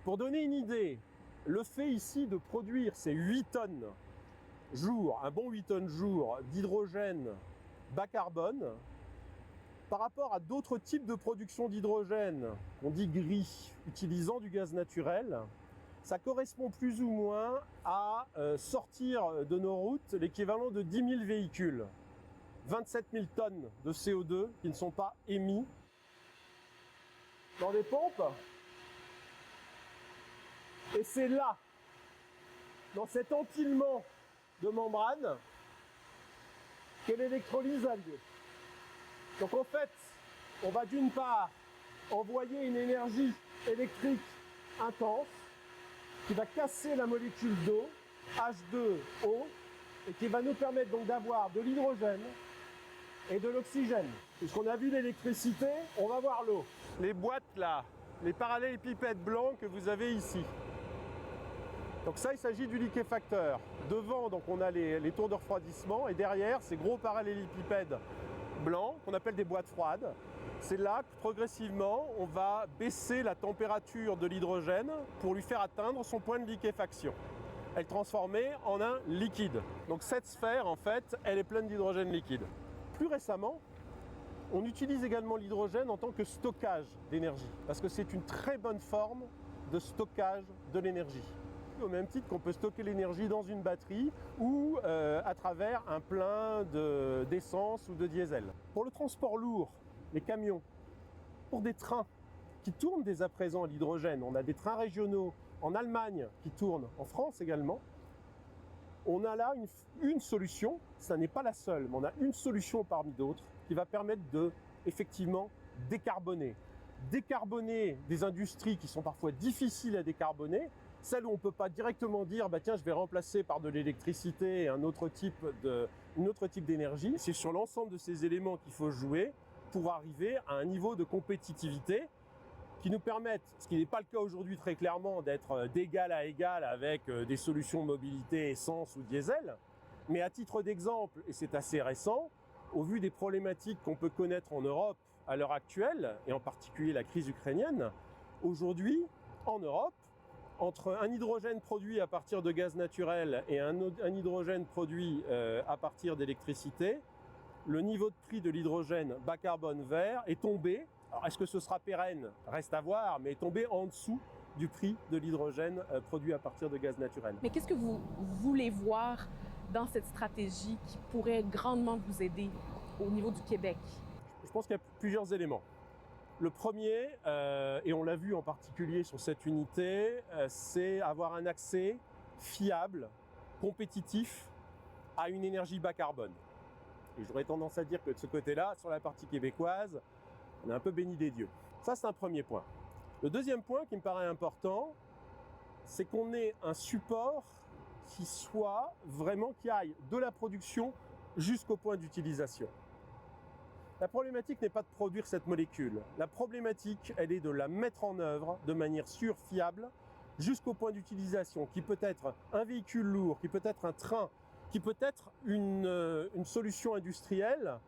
Pour donner une idée, le fait ici de produire ces 8 tonnes jour, un bon 8 tonnes jour d'hydrogène bas carbone, par rapport à d'autres types de production d'hydrogène, qu'on dit gris, utilisant du gaz naturel, ça correspond plus ou moins à sortir de nos routes l'équivalent de 10 000 véhicules. 27 000 tonnes de CO2 qui ne sont pas émis dans des pompes. Et c'est là, dans cet empilement de membranes, que l'électrolyse a lieu. Donc en fait, on va d'une part envoyer une énergie électrique intense qui va casser la molécule d'eau, H2O, et qui va nous permettre donc d'avoir de l'hydrogène et de l'oxygène. Puisqu'on a vu l'électricité, on va voir l'eau. Les boîtes là, les parallélépipèdes blancs que vous avez ici. Donc ça, il s'agit du liquéfacteur. Devant, donc, on a les tours de refroidissement et derrière, ces gros parallélépipèdes blancs qu'on appelle des boîtes froides. C'est là que progressivement, on va baisser la température de l'hydrogène pour lui faire atteindre son point de liquéfaction. Elle est transformée en un liquide. Donc cette sphère, en fait, elle est pleine d'hydrogène liquide. Plus récemment, on utilise également l'hydrogène en tant que stockage d'énergie, parce que c'est une très bonne forme de stockage de l'énergie. Au même titre qu'on peut stocker l'énergie dans une batterie ou à travers un plein d'essence ou de diesel. Pour le transport lourd, les camions, pour des trains qui tournent dès à présent à l'hydrogène, on a des trains régionaux en Allemagne qui tournent, en France également, on a là une solution, ça n'est pas la seule, mais on a une solution parmi d'autres qui va permettre de, effectivement, décarboner. Décarboner des industries qui sont parfois difficiles à décarboner, celles où on ne peut pas directement dire bah tiens, je vais remplacer par de l'électricité et une autre type d'énergie. C'est sur l'ensemble de ces éléments qu'il faut jouer pour arriver à un niveau de compétitivité qui nous permettent, ce qui n'est pas le cas aujourd'hui très clairement, d'être d'égal à égal avec des solutions de mobilité essence ou diesel. Mais à titre d'exemple, et c'est assez récent, au vu des problématiques qu'on peut connaître en Europe à l'heure actuelle, et en particulier la crise ukrainienne, aujourd'hui, en Europe, entre un hydrogène produit à partir de gaz naturel et un hydrogène produit à partir d'électricité, le niveau de prix de l'hydrogène bas carbone vert est tombé. Alors, est-ce que ce sera pérenne? Reste à voir, mais est tombé en dessous du prix de l'hydrogène produit à partir de gaz naturel. Mais qu'est-ce que vous voulez voir dans cette stratégie qui pourrait grandement vous aider au niveau du Québec? Je pense qu'il y a plusieurs éléments. Le premier, et on l'a vu en particulier sur cette unité, c'est avoir un accès fiable, compétitif à une énergie bas carbone. Et j'aurais tendance à dire que de ce côté-là, sur la partie québécoise, on est un peu béni des dieux. Ça, c'est un premier point. Le deuxième point qui me paraît important, c'est qu'on ait un support qui aille de la production jusqu'au point d'utilisation. La problématique n'est pas de produire cette molécule. La problématique, elle est de la mettre en œuvre de manière sûre, fiable, jusqu'au point d'utilisation, qui peut être un véhicule lourd, qui peut être un train, qui peut être une solution industrielle.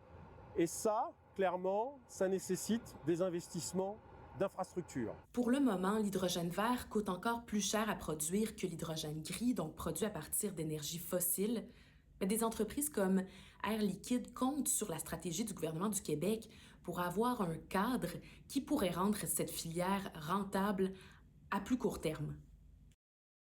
Et ça, clairement, ça nécessite des investissements d'infrastructures. Pour le moment, l'hydrogène vert coûte encore plus cher à produire que l'hydrogène gris, donc produit à partir d'énergies fossiles. Mais des entreprises comme Air Liquide comptent sur la stratégie du gouvernement du Québec pour avoir un cadre qui pourrait rendre cette filière rentable à plus court terme.